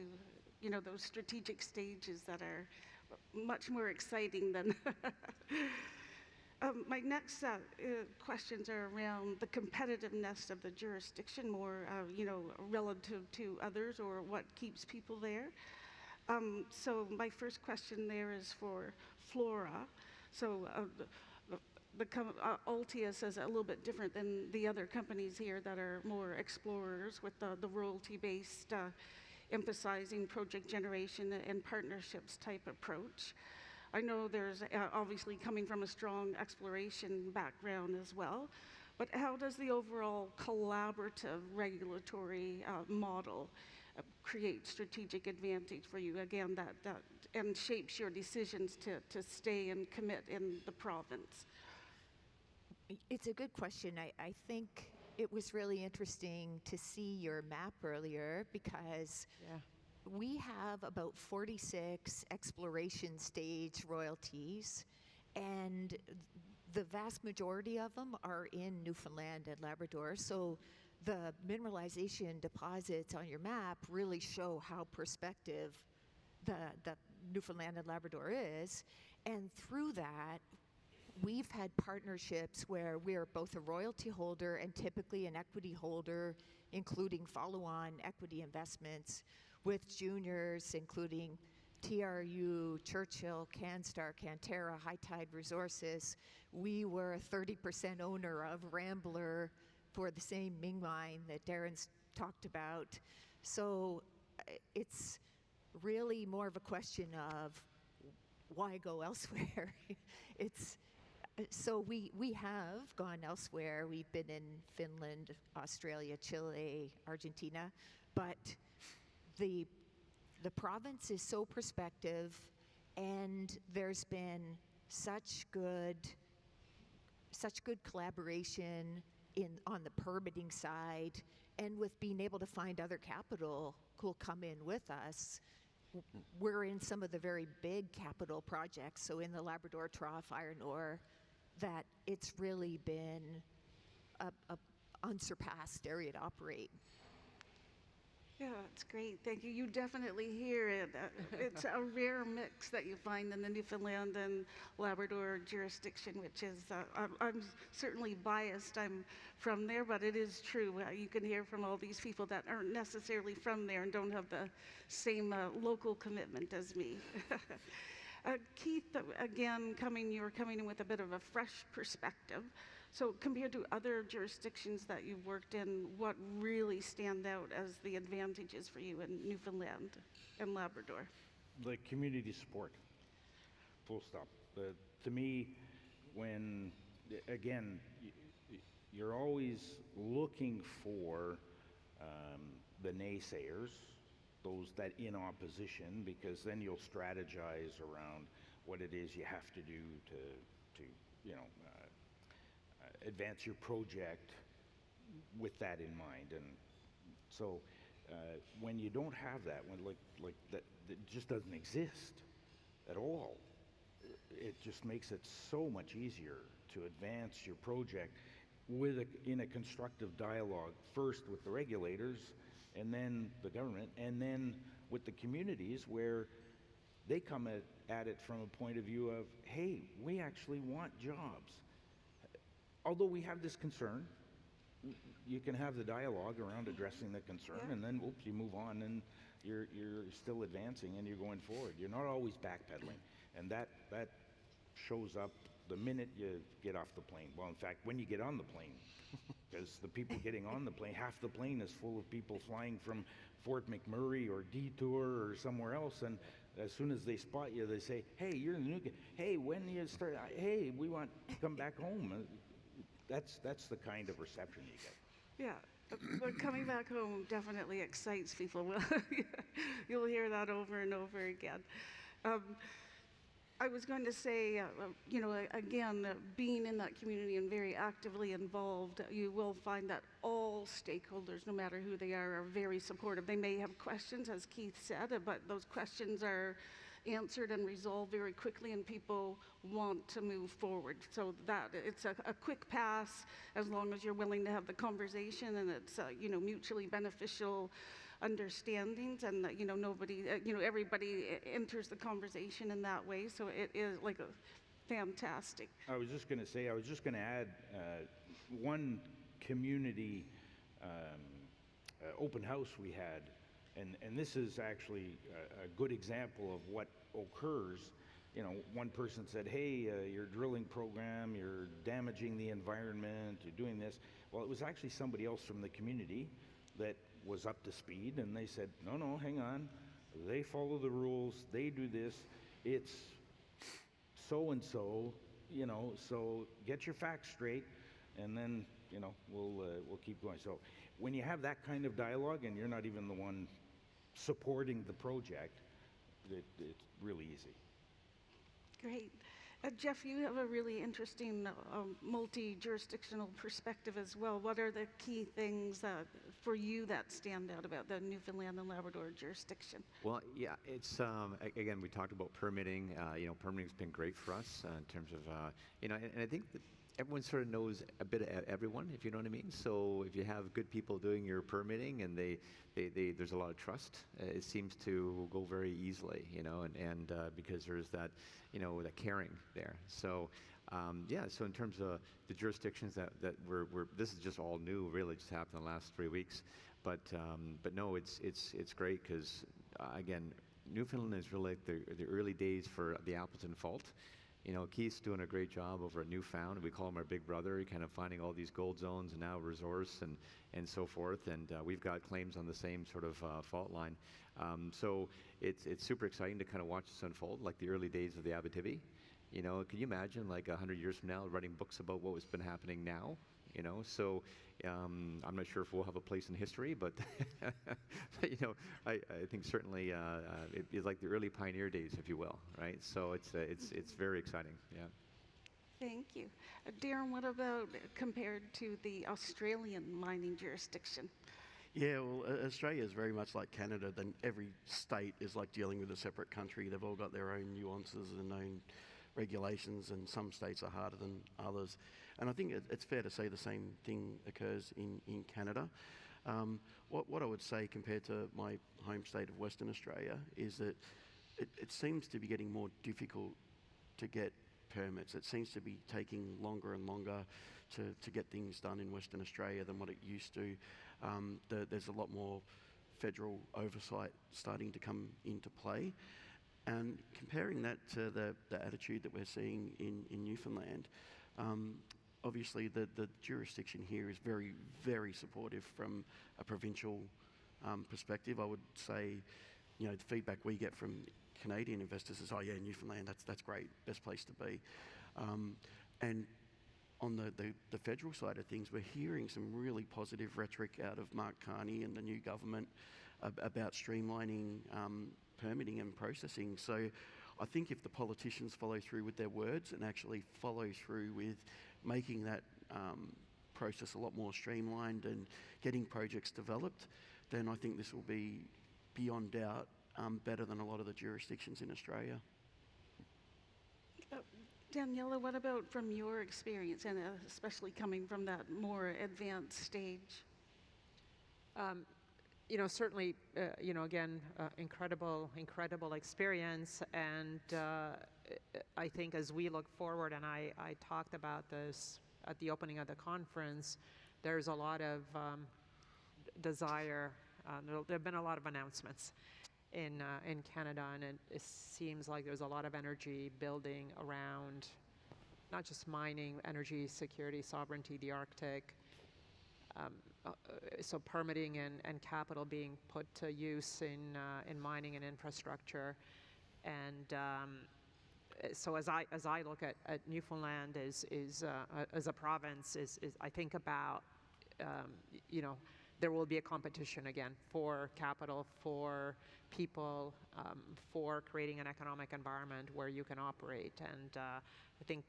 those strategic stages that are much more exciting than. My next questions are around the competitiveness of the jurisdiction, more, relative to others, or what keeps people there. So my first question there is for Flora. So Altius is a little bit different than the other companies here that are more explorers with the royalty-based, emphasizing project generation and partnerships type approach. I know there's obviously coming from a strong exploration background as well, but how does the overall collaborative regulatory model create strategic advantage for you, again, that and shapes your decisions to stay and commit in the province? It's a good question. I think it was really interesting to see your map earlier because we have about 46 exploration stage royalties, and the vast majority of them are in Newfoundland and Labrador. So the mineralization deposits on your map really show how prospective the Newfoundland and Labrador is. And through that, we've had partnerships where we're both a royalty holder and typically an equity holder, including follow-on equity investments with juniors, including TRU, Churchill, CanStar, Cantera, High Tide Resources. We were a 30% owner of Rambler for the same Ming mine that Darren's talked about. So it's really more of a question of why go elsewhere. So we have gone elsewhere. We've been in Finland, Australia, Chile, Argentina, but the province is so prospective, and there's been such good collaboration on the permitting side, and with being able to find other capital who'll come in with us. We're in some of the very big capital projects, so in the Labrador Trough iron ore, that it's really been a unsurpassed area to operate. Yeah, it's great. Thank you. You definitely hear it. It's a rare mix that you find in the Newfoundland and Labrador jurisdiction, which is, I'm certainly biased. I'm from there, but it is true. You can hear from all these people that aren't necessarily from there and don't have the same local commitment as me. Keith, again, you're coming in with a bit of a fresh perspective. So compared to other jurisdictions that you've worked in, what really stand out as the advantages for you in Newfoundland and Labrador? The community support, full stop. To me, when, again, you're always looking for the naysayers, those that in opposition, because then you'll strategize around what it is you have to do to advance your project with that in mind. And so when you don't have that, when like that just doesn't exist at all, it just makes it so much easier to advance your project in a constructive dialogue, first with the regulators, and then the government, and then with the communities, where they come at it from a point of view of, hey, we actually want jobs. Although we have this concern, you can have the dialogue around addressing the concern, and then, oops, you move on, and you're still advancing, and you're going forward. You're not always backpedaling, and that shows up the minute you get off the plane. Well, in fact, when you get on the plane, because the people getting on the plane, half the plane is full of people flying from Fort McMurray or Detour or somewhere else, and as soon as they spot you, they say, hey, you're in the new, hey, when do you start, hey, we want to come back home. That's the kind of reception you get. Yeah, but coming back home definitely excites people. You'll hear that over and over again. I was going to say, again, being in that community and very actively involved, you will find that all stakeholders, no matter who they are very supportive. They may have questions, as Keith said, but those questions are answered and resolved very quickly, and people want to move forward. So that it's a quick pass, as long as you're willing to have the conversation, and it's mutually beneficial understandings, and nobody, everybody enters the conversation in that way. So it is like a fantastic. I was just going to add one community open house we had, and this is actually a good example of what occurs. One person said, hey, your drilling program, you're damaging the environment, you're doing this. Well, it was actually somebody else from the community that was up to speed, and they said, no, hang on, they follow the rules, they do this, it's so-and-so, so get your facts straight, and then, we'll keep going. So when you have that kind of dialogue, and you're not even the one supporting the project, it's really easy. Great. Jeff, you have a really interesting multi-jurisdictional perspective as well. What are the key things for you that stand out about the Newfoundland and Labrador jurisdiction? Well, yeah, it's, again, we talked about permitting. Permitting's been great for us in terms of, and I think that everyone sort of knows a bit of everyone, if you know what I mean. So if you have good people doing your permitting, and there's a lot of trust, it seems to go very easily, and because there's that, that caring there. So so in terms of the jurisdictions that this is just all new, really just happened in the last 3 weeks, but no, it's great, because again, Newfoundland is really like the early days for the Appleton Fault. Keith's doing a great job over at Newfound. We call him our big brother, kind of finding all these gold zones and now resource and so forth. And we've got claims on the same sort of fault line. So it's super exciting to kind of watch this unfold, like the early days of the Abitibi. Can you imagine, like 100 years from now, writing books about what has been happening now? So I'm not sure if we'll have a place in history, but I think certainly it's like the early pioneer days, if you will, right? So it's very exciting, yeah. Thank you. Darren, what about compared to the Australian mining jurisdiction? Yeah, well, Australia is very much like Canada. Then every state is like dealing with a separate country. They've all got their own nuances and own regulations, and some states are harder than others. And I think it's fair to say the same thing occurs in Canada. What I would say compared to my home state of Western Australia is that it seems to be getting more difficult to get permits. It seems to be taking longer and longer to get things done in Western Australia than what it used to. There's a lot more federal oversight starting to come into play. And comparing that to the attitude that we're seeing in Newfoundland, obviously the jurisdiction here is very, very supportive from a provincial perspective. I would say, the feedback we get from Canadian investors is, oh yeah, Newfoundland, that's great, best place to be. And on the federal side of things, we're hearing some really positive rhetoric out of Mark Carney and the new government about streamlining permitting and processing. So I think if the politicians follow through with their words and actually follow through with making that process a lot more streamlined and getting projects developed, then I think this will be, beyond doubt, better than a lot of the jurisdictions in Australia. Daniella, what about from your experience, and especially coming from that more advanced stage? Certainly, again, incredible experience. And I think as we look forward, and I talked about this at the opening of the conference, there's a lot of desire. There have been a lot of announcements in Canada, and it seems like there's a lot of energy building around not just mining, energy security, sovereignty, the Arctic. So permitting and capital being put to use in mining and infrastructure. And so as I look at Newfoundland as a province, I think about, there will be a competition again for capital, for people, for creating an economic environment where you can operate. And I think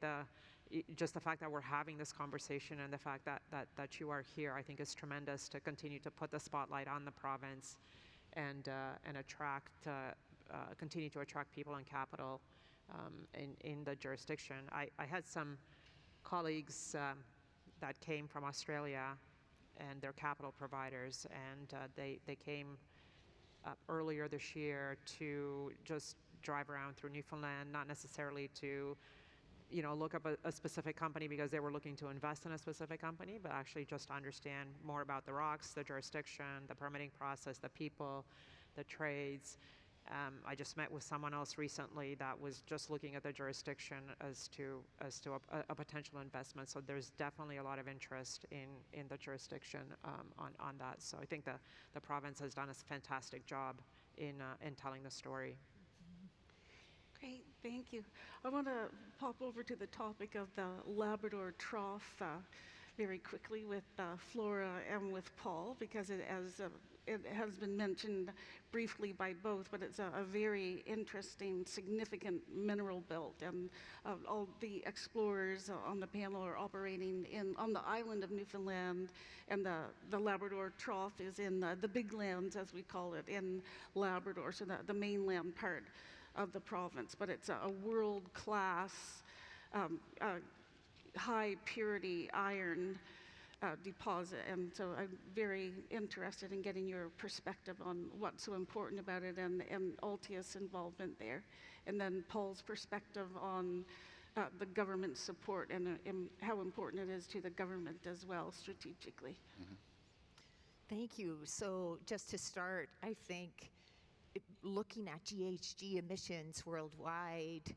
just the fact that we're having this conversation and the fact that you are here, I think is tremendous to continue to put the spotlight on the province and continue to attract people and capital in the jurisdiction. I had some colleagues that came from Australia and their capital providers, and they came earlier this year to just drive around through Newfoundland, not necessarily to look up a specific company because they were looking to invest in a specific company, but actually just to understand more about the rocks, the jurisdiction, the permitting process, the people, the trades. I just met with someone else recently that was just looking at the jurisdiction as to a potential investment. So there's definitely a lot of interest in the jurisdiction on that. So I think the province has done a fantastic job in telling the story. Great, thank you. I want to pop over to the topic of the Labrador Trough very quickly with Flora and with Paul, because it has been mentioned briefly by both, but it's a very interesting, significant mineral belt, and all the explorers on the panel are operating on the island of Newfoundland, and the Labrador Trough is in the Big Lands, as we call it, in Labrador, so the mainland part of the province. But it's a world-class, high purity iron deposit, and so I'm very interested in getting your perspective on what's so important about it and Altius involvement there, and then Paul's perspective on the government support and how important it is to the government as well strategically. Mm-hmm. Thank you. So just to start, I think looking at GHG emissions worldwide,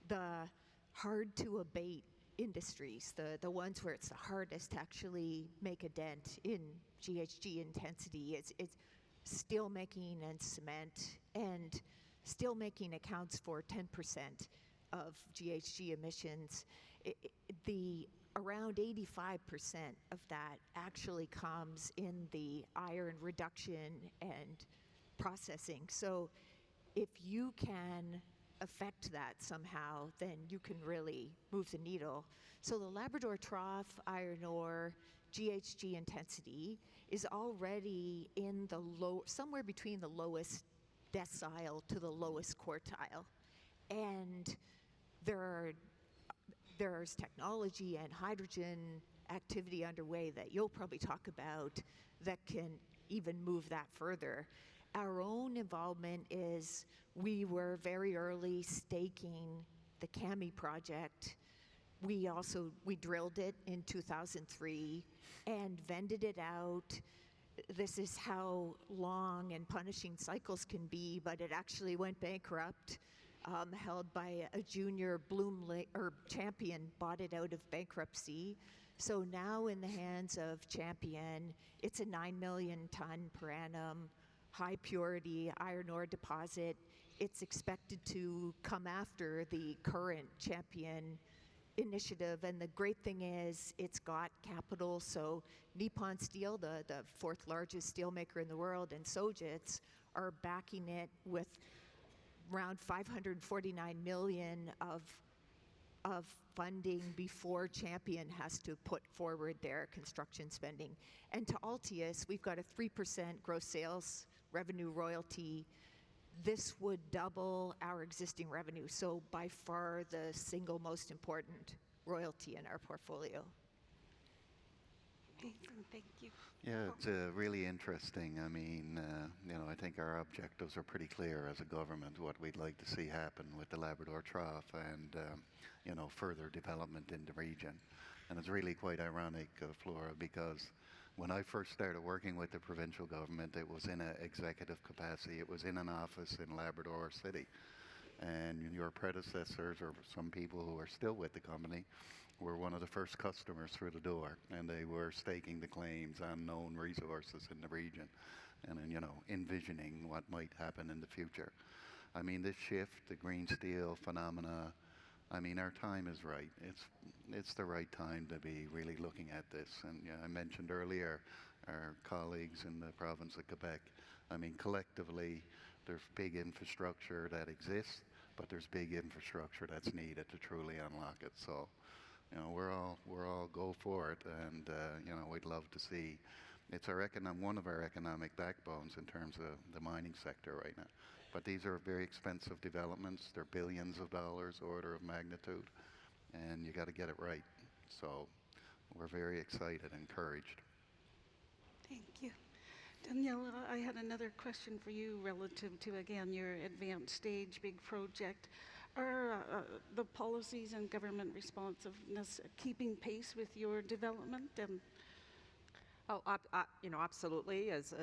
the hard to abate industries, the ones where it's the hardest to actually make a dent in GHG intensity, it's steel making and cement, and steel making accounts for 10% of GHG emissions. Around 85% of that actually comes in the iron reduction and processing. So if you can affect that somehow, then you can really move the needle. So the Labrador Trough iron ore GHG intensity is already in the somewhere between the lowest decile to the lowest quartile. And there's technology and hydrogen activity underway that you'll probably talk about that can even move that further. Our own involvement is we were very early staking the Kami project. We drilled it in 2003 and vended it out. This is how long and punishing cycles can be, but it actually went bankrupt held by a junior Champion bought it out of bankruptcy. So now in the hands of Champion, it's a 9 million ton per annum, high purity iron ore deposit. It's expected to come after the current Champion initiative, and the great thing is it's got capital. So Nippon Steel, the fourth largest steelmaker in the world, and Sojitz are backing it with around 549 million of funding before Champion has to put forward their construction spending. And to Altius, we've got a 3% gross sales revenue royalty. This would double our existing revenue, so by far the single most important royalty in our portfolio. Thank you. Yeah, it's really interesting. I mean, you know, I think our objectives are pretty clear as a government, what we'd like to see happen with the Labrador Trough and, you know, further development in the region. And it's really quite ironic, Flora, because when I first started working with the provincial government, it was in an executive capacity. It was in an office in Labrador City. And your predecessors, or some people who are still with the company, were one of the first customers through the door. And they were staking the claims on known resources in the region and, you know, envisioning what might happen in the future. I mean, this shift, the green steel phenomena, I mean, our time is right. It's the right time to be really looking at this. And you know, I mentioned earlier our colleagues in the province of Quebec. I mean, collectively, there's big infrastructure that exists, but there's big infrastructure that's needed to truly unlock it. So, you know, we're all go for it, and you know, we'd love to see. It's our one of our economic backbones in terms of the mining sector right now. But these are very expensive developments. They're billions of dollars, order of magnitude, and you got to get it right. So we're very excited, encouraged. Thank you. Daniella, I had another question for you relative to, again, your advanced stage big project. Are the policies and government responsiveness keeping pace with your development? And Oh, you know, absolutely. As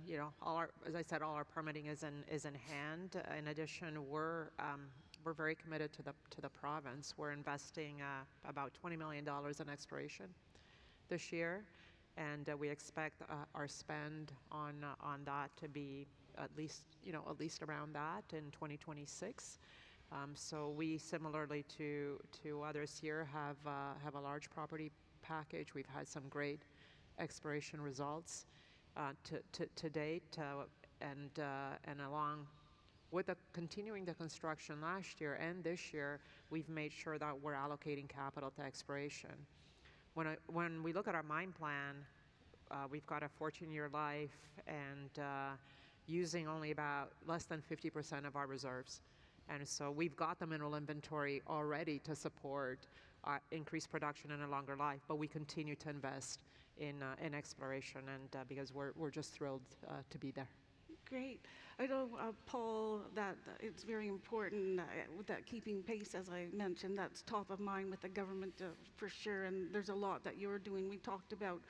you know, as I said, all our permitting is in hand. In addition, we're very committed to the province. We're investing about $20 million in exploration this year, and we expect our spend on that to be at least around that in 2026. So we, similarly to others here, have a large property package. We've had some great exploration results to date, and along with continuing the construction last year and this year, we've made sure that we're allocating capital to exploration. When we look at our mine plan, we've got a 14-year life and using only about less than 50% of our reserves. And so we've got the mineral inventory already to support increased production and a longer life, but we continue to invest in exploration, and because we're just thrilled to be there. great. I know, Paul, that it's very important with that keeping pace, as I mentioned, that's top of mind with the government for sure, and there's a lot that you're doing. We talked about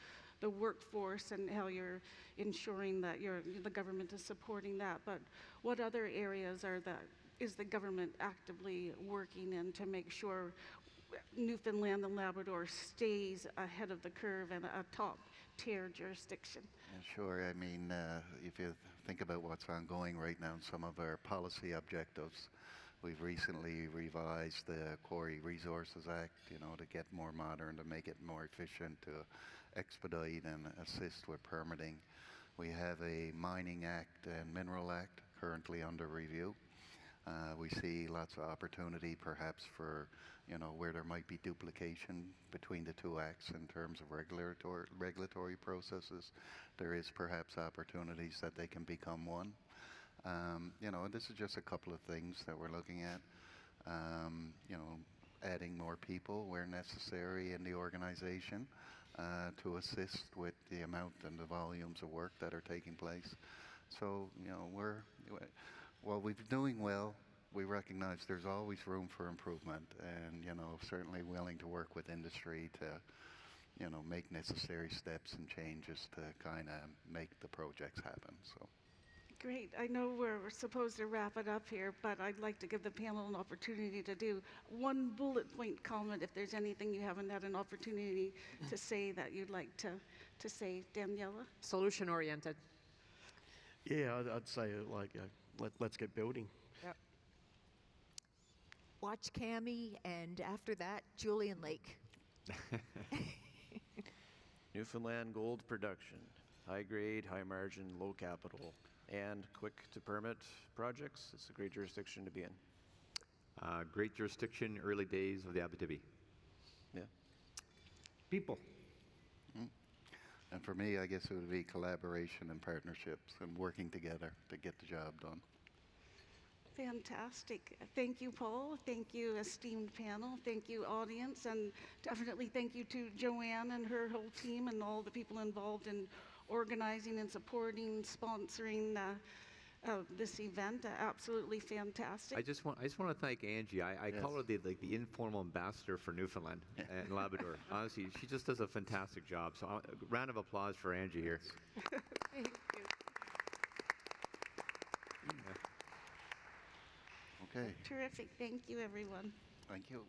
the workforce and how you're ensuring that the government is supporting that, but what other areas is the government actively working in to make sure Newfoundland and Labrador stays ahead of the curve and a top-tier jurisdiction? Yeah, sure. I mean, if you think about what's ongoing right now, some of our policy objectives, we've recently revised the Quarry Resources Act, to get more modern, to make it more efficient, to expedite and assist with permitting. We have a Mining Act and Mineral Act currently under review. We see lots of opportunity perhaps for, where there might be duplication between the two acts in terms of regulatory processes. There is perhaps opportunities that they can become one. This is just a couple of things that we're looking at. Adding more people where necessary in the organization to assist with the amount and the volumes of work that are taking place. So, while we're doing well, we recognize there's always room for improvement, and certainly willing to work with industry to make necessary steps and changes to kind of make the projects happen. So Great. I know we're supposed to wrap it up here, but I'd like to give the panel an opportunity to do one bullet point comment if there's anything you haven't had an opportunity to say that you'd like to say. Daniella? Solution oriented. Yeah, I'd say like let's get building. Yep. Watch Cami, and after that, Julian Lake. Newfoundland gold production, high grade, high margin, low capital, and quick to permit projects. It's a great jurisdiction to be in. Great jurisdiction, early days of the Abitibi. Yeah. People. And for me, I guess it would be collaboration and partnerships and working together to get the job done. Fantastic. Thank you, Paul. Thank you, esteemed panel. Thank you, audience. And definitely thank you to Joanne and her whole team and all the people involved in organizing and supporting, sponsoring this event. Absolutely fantastic. I just want to thank Angie. I Yes. call her the informal ambassador for Newfoundland and Labrador. Honestly, she just does a fantastic job. So a round of applause for Angie here. Thank you. Okay, Terrific. Thank you, everyone. thank you.